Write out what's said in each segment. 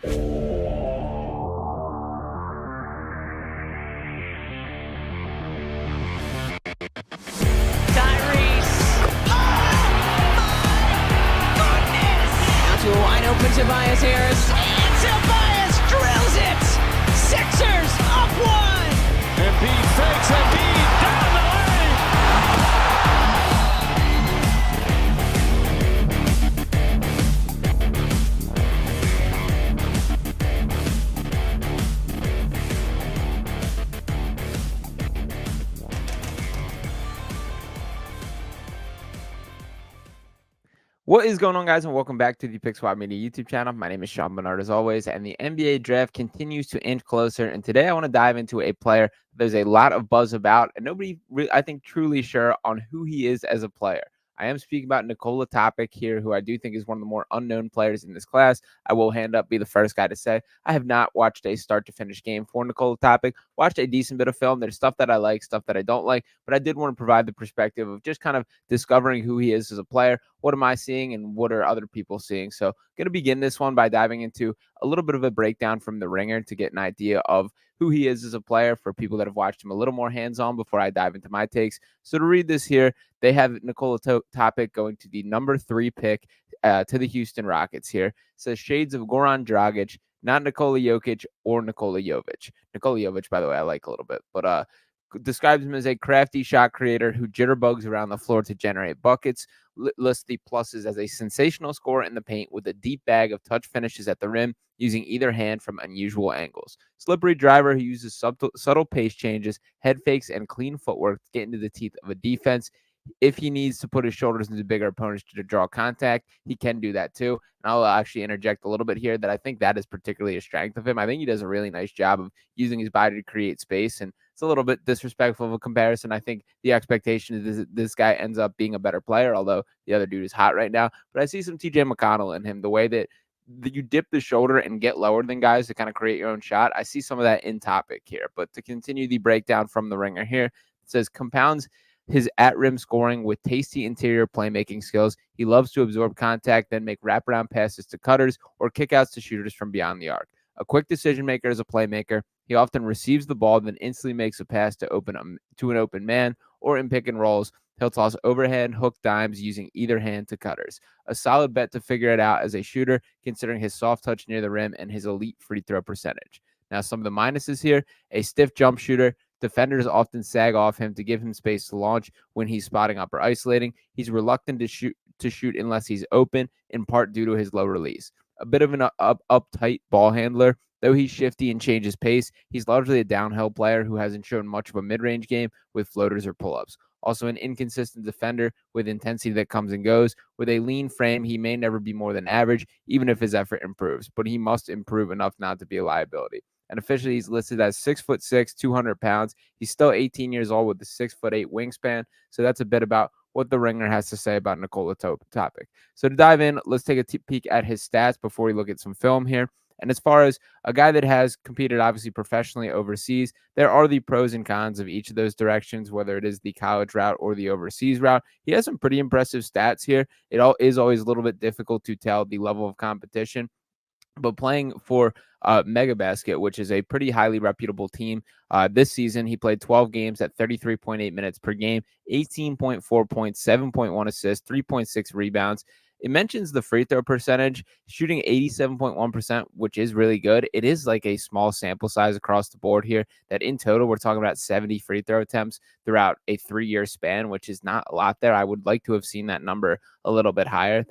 Open Tobias Harris, and Tobias drills it! Sixers up one! Embiid fakes, Embiid down the lane! What is going on, guys, and welcome back to the Pick Squad Media YouTube channel. My name is Barnard, as always, and the NBA draft continues to inch closer. And today I want to dive into a player there's a lot of buzz about, and nobody really, I think, truly sure on who he is as a player. I am speaking about Nikola here, who I do think is one of the more unknown players in this class. I will be the first guy to say I have not watched a start-to-finish game for Nikola. Watched a decent bit of film. There's stuff that I like, stuff that I don't like, but I did want to provide the perspective of just kind of discovering who he is as a player. What am I seeing, and what are other people seeing? So I'm going to begin this one by diving into a little bit of a breakdown from The Ringer to get an idea of who he is as a player for people that have watched him a little more hands-on before I dive into my takes. So to read this here, they have Nikola going to the number 3 pick to the Houston Rockets here. It says shades of Goran Dragic, not Nikola Jokic or Nikola Jovic. Nikola Jovic, by the way, I like a little bit, but describes him as a crafty shot creator who jitterbugs around the floor to generate buckets. Lists the pluses as a sensational scorer in the paint with a deep bag of touch finishes at the rim using either hand from unusual angles. Slippery driver who uses subtle pace changes, head fakes, and clean footwork to get into the teeth of a defense. If he needs to put his shoulders into bigger opponents to draw contact, he can do that too. And I'll actually interject a little bit here that I think that is particularly a strength of him. I think he does a really nice job of using his body to create space, and it's a little bit disrespectful of a comparison. I think the expectation is this guy ends up being a better player, although the other dude is hot right now. But I see some TJ McConnell in him, the way that you dip the shoulder and get lower than guys to kind of create your own shot. I see some of that in topic here. But to continue the breakdown from The Ringer here, it says compounds his at-rim scoring with tasty interior playmaking skills. He loves to absorb contact, then make wraparound passes to cutters or kickouts to shooters from beyond the arc. A quick decision maker as a playmaker, he often receives the ball, then instantly makes a pass to an open man, or in pick and rolls, he'll toss overhand hook dimes using either hand to cutters. A solid bet to figure it out as a shooter, considering his soft touch near the rim and his elite free throw percentage. Now, some of the minuses here: a stiff jump shooter. Defenders often sag off him to give him space to launch when he's spotting up or isolating. He's reluctant to shoot unless he's open, in part due to his low release. A bit of an uptight ball handler. Though he's shifty and changes pace, he's largely a downhill player who hasn't shown much of a mid-range game with floaters or pull-ups. Also an inconsistent defender with intensity that comes and goes. With a lean frame, he may never be more than average, even if his effort improves, but he must improve enough not to be a liability. And officially, he's listed as 6'6", 200 pounds. He's still 18 years old with a 6'8" wingspan. So that's a bit about what The Ringer has to say about Nikola Topic. So to dive in, let's take a peek at his stats before we look at some film here. And as far as a guy that has competed obviously professionally overseas, there are the pros and cons of each of those directions, whether it is the college route or the overseas route. He has some pretty impressive stats here. It is always a little bit difficult to tell the level of competition. But playing for Mega Basket, which is a pretty highly reputable team, this season he played 12 games at 33.8 minutes per game, 18.4 points, 7.1 assists, 3.6 rebounds. It mentions the free throw percentage, shooting 87.1%, which is really good. It is like a small sample size across the board here, that in total we're talking about 70 free throw attempts throughout a 3-year span, which is not a lot there. I would like to have seen that number a little bit higher.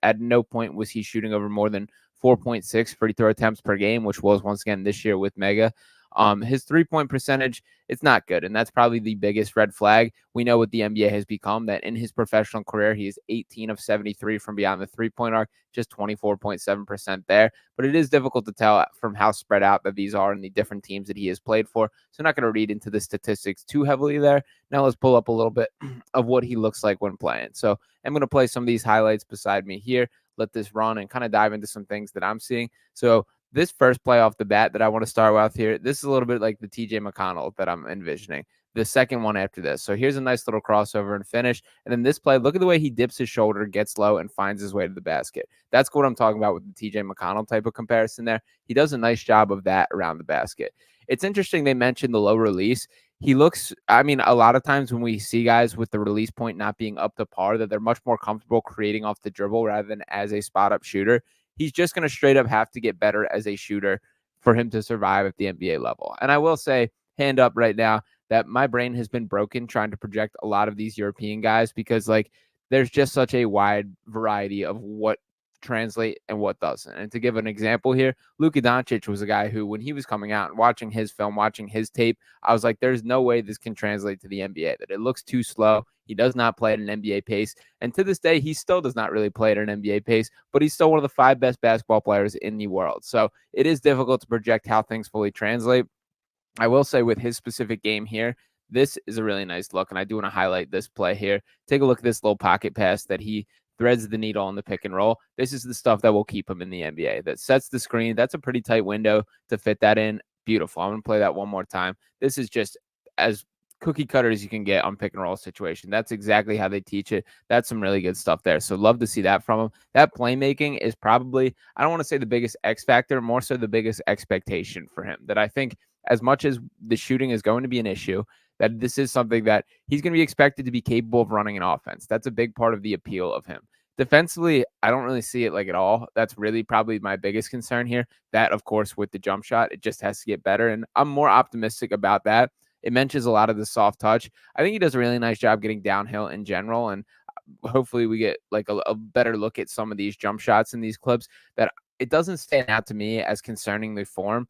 At no point was he shooting over more than 4.6 free throw attempts per game, which was once again this year with Mega. His 3-point percentage, it's not good, and that's probably the biggest red flag. We know what the NBA has become, that in his professional career, he is 18 of 73 from beyond the 3-point arc, just 24.7% there. But it is difficult to tell from how spread out that these are in the different teams that he has played for. So I'm not going to read into the statistics too heavily there. Now let's pull up a little bit of what he looks like when playing. So I'm going to play some of these highlights beside me here, let this run, and kind of dive into some things that I'm seeing. So this first play off the bat that I want to start with here, this is a little bit like the TJ McConnell that I'm envisioning. the second one after this. So here's a nice little crossover and finish. And then this play, look at the way he dips his shoulder, gets low, and finds his way to the basket. That's what I'm talking about with the TJ McConnell type of comparison there. He does a nice job of that around the basket. It's interesting they mentioned the low release. He looks, I mean, a lot of times when we see guys with the release point not being up to par, that they're much more comfortable creating off the dribble rather than as a spot up shooter. He's just going to straight up have to get better as a shooter for him to survive at the NBA level. And I will say, hand up right now, that my brain has been broken trying to project a lot of these European guys because, like, there's just such a wide variety of what translate and what doesn't. And to give an example here, Luka Doncic was a guy who, when he was coming out and watching his film, watching his tape, I was like, there's no way this can translate to the NBA, that it looks too slow. He does not play at an NBA pace. And to this day, he still does not really play at an NBA pace, but he's still one of the 5 best basketball players in the world. So it is difficult to project how things fully translate. I will say with his specific game here, this is a really nice look, and I do want to highlight this play here. Take a look at this little pocket pass that he threads the needle on the pick and roll. This is the stuff that will keep him in the NBA. That sets the screen. That's a pretty tight window to fit that in. Beautiful. I'm going to play that one more time. This is just as cookie cutter as you can get on pick and roll situation. That's exactly how they teach it. That's some really good stuff there. So love to see that from him. That playmaking is probably, I don't want to say the biggest X factor, more so the biggest expectation for him. That I think as much as the shooting is going to be an issue, that this is something that he's going to be expected to be capable of running an offense. That's a big part of the appeal of him. Defensively, I don't really see it like at all. That's really probably my biggest concern here. That, of course, with the jump shot, it just has to get better. And I'm more optimistic about that. It mentions a lot of the soft touch. I think he does a really nice job getting downhill in general. And hopefully we get like a better look at some of these jump shots in these clips. That it doesn't stand out to me as concerning the form.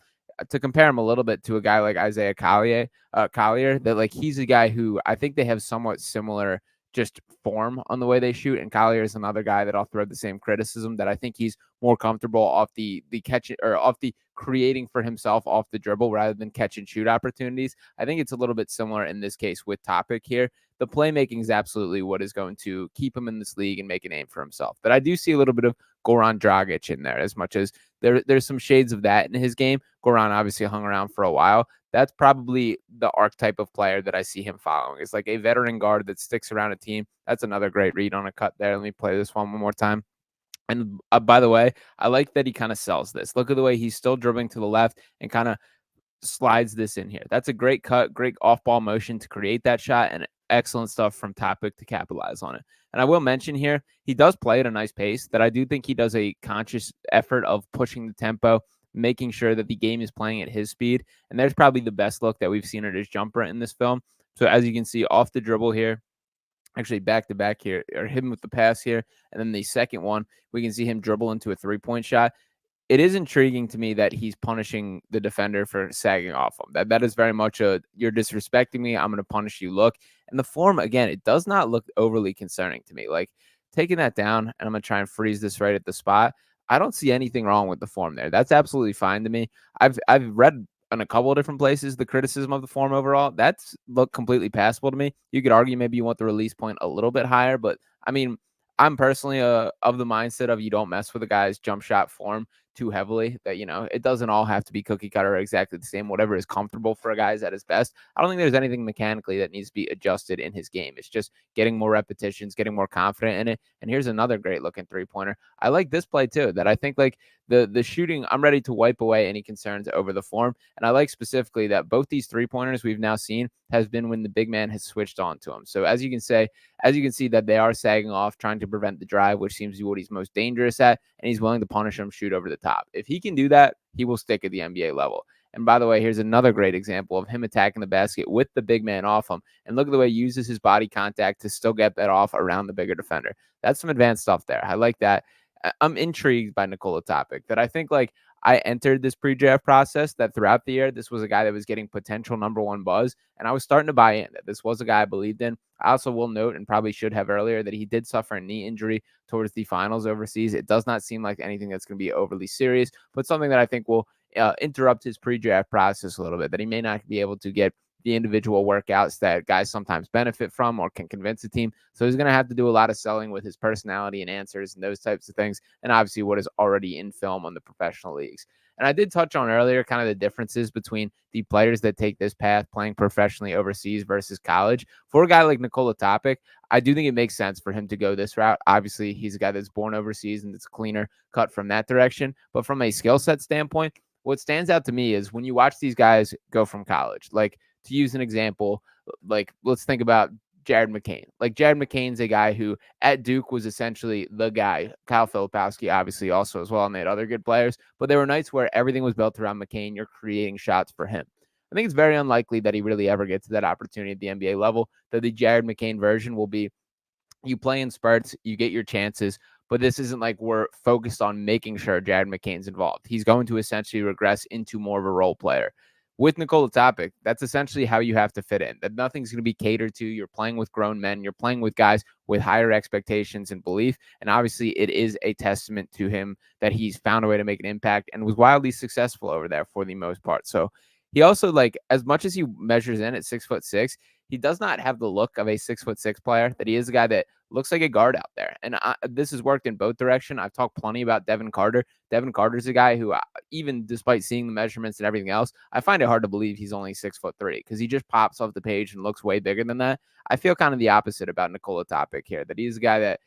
To compare him a little bit to a guy like Isaiah Collier, that like he's a guy who I think they have somewhat similar just form on the way they shoot. And Collier is another guy that I'll throw the same criticism, that I think he's more comfortable off the catch or off the creating for himself off the dribble rather than catch and shoot opportunities. I think it's a little bit similar in this case with Topic here. The playmaking is absolutely what is going to keep him in this league and make a name for himself. But I do see a little bit of Goran Dragic in there, as much as there's some shades of that in his game. Goran obviously hung around for a while. That's probably the archetype of player that I see him following. It's like a veteran guard that sticks around a team. That's another great read on a cut there. Let me play this one more time. And by the way, I like that he kind of sells this. Look at the way he's still dribbling to the left and kind of slides this in here. That's a great cut, great off-ball motion to create that shot, and excellent stuff from Topic to capitalize on it. And I will mention here, he does play at a nice pace, that I do think he does a conscious effort of pushing the tempo, making sure that the game is playing at his speed. And there's probably the best look that we've seen at his jumper in this film. So as you can see, off the dribble here, actually back to back here, or him with the pass here. And then the second one, we can see him dribble into a 3-point shot. It is intriguing to me that he's punishing the defender for sagging off him. That is very much a, you're disrespecting me, I'm going to punish you look. And the form, again, it does not look overly concerning to me. Like, taking that down, and I'm going to try and freeze this right at the spot, I don't see anything wrong with the form there. That's absolutely fine to me. I've read in a couple of different places the criticism of the form overall. That's looked completely passable to me. You could argue maybe you want the release point a little bit higher, but I mean, I'm personally of the mindset of you don't mess with a guy's jump shot form too heavily. That, you know, it doesn't all have to be cookie cutter or exactly the same. Whatever is comfortable for a guy's at his best. I don't think there's anything mechanically that needs to be adjusted in his game. It's just getting more repetitions, getting more confident in it. And here's another great looking 3-pointer. I like this play too, that I think like the shooting, I'm ready to wipe away any concerns over the form. And I like specifically that both these 3-pointers we've now seen has been when the big man has switched on to him. So as you can see that they are sagging off, trying to prevent the drive, which seems to be what he's most dangerous at, and he's willing to punish him, shoot over the top. If he can do that, he will stick at the NBA level. And by the way, here's another great example of him attacking the basket with the big man off him. And look at the way he uses his body contact to still get that off around the bigger defender. That's some advanced stuff there. I like that. I'm intrigued by Nikola Topic, that I think like I entered this pre-draft process that throughout the year, this was a guy that was getting potential #1 buzz. And I was starting to buy in that this was a guy I believed in. I also will note, and probably should have earlier, that he did suffer a knee injury towards the finals overseas. It does not seem like anything that's going to be overly serious, but something that I think will interrupt his pre-draft process a little bit, that he may not be able to get the individual workouts that guys sometimes benefit from or can convince a team. So he's going to have to do a lot of selling with his personality and answers and those types of things. And obviously what is already in film on the professional leagues. And I did touch on earlier kind of the differences between the players that take this path playing professionally overseas versus college. For a guy like Nikola Topic, I do think it makes sense for him to go this route. Obviously, he's a guy that's born overseas and it's cleaner cut from that direction. But from a skill set standpoint, what stands out to me is when you watch these guys go from college, like to use an example, like let's think about Jared McCain. Like Jared McCain's a guy who at Duke was essentially the guy. Kyle Filipowski obviously also as well, and they had other good players. But there were nights where everything was built around McCain. You're creating shots for him. I think it's very unlikely that he really ever gets to that opportunity at the NBA level. That the Jared McCain version will be you play in spurts, you get your chances, but this isn't like we're focused on making sure Jared McCain's involved. He's going to essentially regress into more of a role player. With Nikola Topic, that's essentially how you have to fit in. That nothing's going to be catered to. You're playing with grown men. You're playing with guys with higher expectations and belief. And obviously, it is a testament to him that he's found a way to make an impact and was wildly successful over there for the most part. So he also, like, as much as he measures in at 6'6", he does not have the look of a 6'6" player. That he is a guy that looks like a guard out there. And this has worked in both directions. I've talked plenty about Devin Carter. Devin Carter's a guy who, even despite seeing the measurements and everything else, I find it hard to believe he's only 6'3" because he just pops off the page and looks way bigger than that. I feel kind of the opposite about Nikola Topic here, that he's a guy that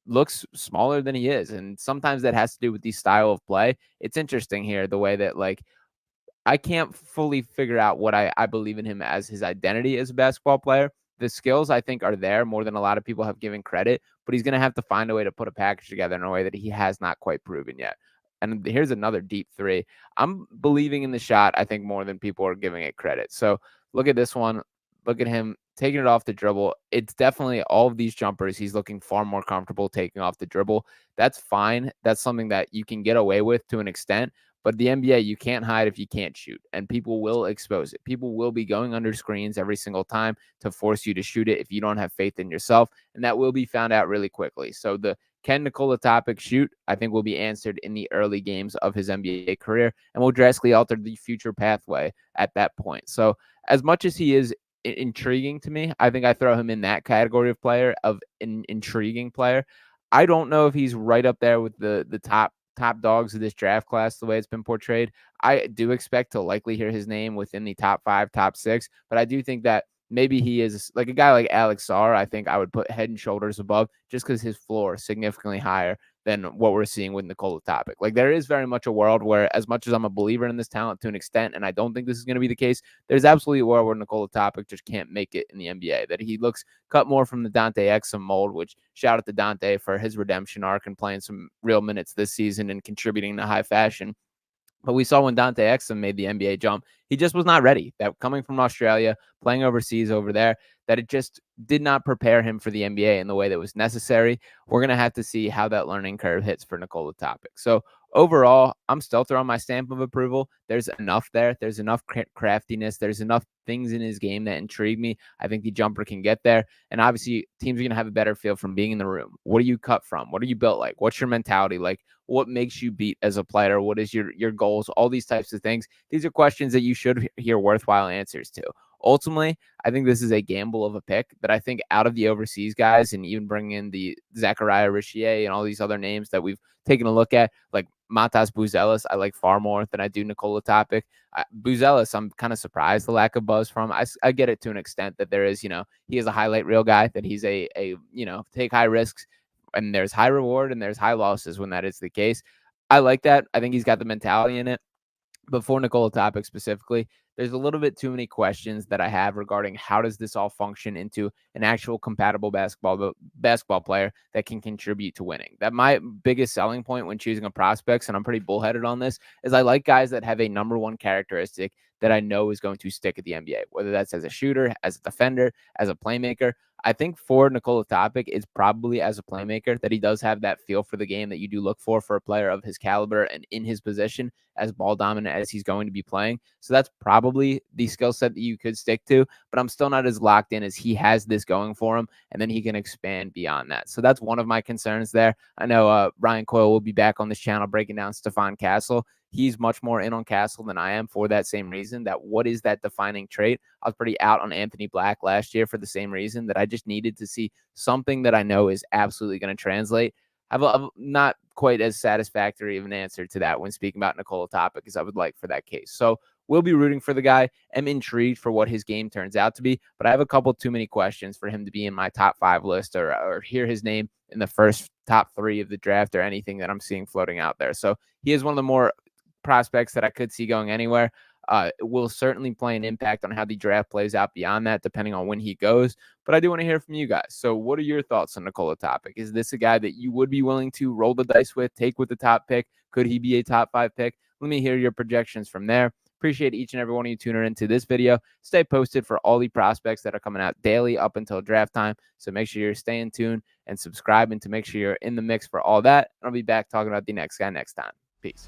looks smaller than he is. And sometimes that has to do with the style of play. It's interesting here, the way that, like, I can't fully figure out what I believe in him as his identity as a basketball player. The skills, I think, are there more than a lot of people have given credit, but he's going to have to find a way to put a package together in a way that he has not quite proven yet. And here's another deep three. I'm believing in the shot, I think, more than people are giving it credit. So look at this one. Look at him taking it off the dribble. It's definitely all of these jumpers. He's looking far more comfortable taking off the dribble. That's fine. That's something that you can get away with to an extent. But the NBA, you can't hide if you can't shoot, and people will expose it. People will be going under screens every single time to force you to shoot it if you don't have faith in yourself, and that will be found out really quickly. So the can Nikola Topic shoot, I think, will be answered in the early games of his NBA career, and will drastically alter the future pathway at that point. So as much as he is intriguing to me, I think I throw him in that category of player, of an intriguing player. I don't know if he's right up there with the top dogs of this draft class, the way it's been portrayed. I do expect to likely hear his name within the top 5, top 6, but I do think that maybe he is like a guy like Alex Sarr. I think I would put head and shoulders above, just because his floor is significantly higher than what we're seeing with Nikola Topic. Like, there is very much a world where, as much as I'm a believer in this talent to an extent, and I don't think this is going to be the case, there's absolutely a world where Nikola Topic just can't make it in the NBA, that he looks cut more from the Dante Exum mold, which shout out to Dante for his redemption arc and playing some real minutes this season and contributing to high fashion. But we saw when Dante Exum made the NBA jump, he just was not ready. That coming from Australia, playing overseas over there, that it just did not prepare him for the NBA in the way that was necessary. We're going to have to see how that learning curve hits for Nikola Topic. So overall, I'm still throwing my stamp of approval. There's enough there. There's enough craftiness. There's enough things in his game that intrigue me. I think the jumper can get there. And obviously, teams are going to have a better feel from being in the room. What are you cut from? What are you built like? What's your mentality like? What makes you beat as a player? What is your goals? All these types of things. These are questions that you should hear worthwhile answers to. Ultimately, I think this is a gamble of a pick, but I think out of the overseas guys, and even bring in the Zachariah Richier and all these other names that we've taken a look at, like Matas Buzelis, I like far more than I do Nikola Topic. Buzelis, I'm kind of surprised the lack of buzz from. I get it to an extent that there is, he is a highlight reel guy, that he's a take high risks, and there's high reward and there's high losses when that is the case. I like that. I think he's got the mentality in it. But for Nikola Topic specifically, there's a little bit too many questions that I have regarding how does this all function into an actual compatible basketball player that can contribute to winning. That my biggest selling point when choosing a prospects, and I'm pretty bullheaded on this, is I like guys that have a number one characteristic that I know is going to stick at the NBA, whether that's as a shooter, as a defender, as a playmaker. I think for Nikola Topic, it's probably as a playmaker that he does have that feel for the game that you do look for a player of his caliber and in his position, as ball dominant as he's going to be playing. So that's probably the skill set that you could stick to, but I'm still not as locked in as he has this going for him, and then he can expand beyond that. So that's one of my concerns there. I know Ryan Coyle will be back on this channel breaking down Stephon Castle. he's much more in on Castle than I am for that same reason. That what is that defining trait? I was pretty out on Anthony Black last year for the same reason, that I just needed to see something that I know is absolutely going to translate. I have a not quite as satisfactory of an answer to that when speaking about Nikola Topic as I would like for that case. So we'll be rooting for the guy. I'm intrigued for what his game turns out to be, but I have a couple too many questions for him to be in my top 5 list or hear his name in the first top 3 of the draft or anything that I'm seeing floating out there. So he is one of the more prospects that I could see going anywhere. It will certainly play an impact on how the draft plays out beyond that, depending on when he goes. But I do want to hear from you guys. So what are your thoughts on Nikola Topic? Is this a guy that you would be willing to roll the dice with, take with the top pick? Could he be a top 5 pick? Let me hear your projections from there. Appreciate each and every one of you tuning into this video. Stay posted for all the prospects that are coming out daily up until draft time. So make sure you're staying tuned and subscribing to make sure you're in the mix for all that. I'll be back talking about the next guy next time. Peace.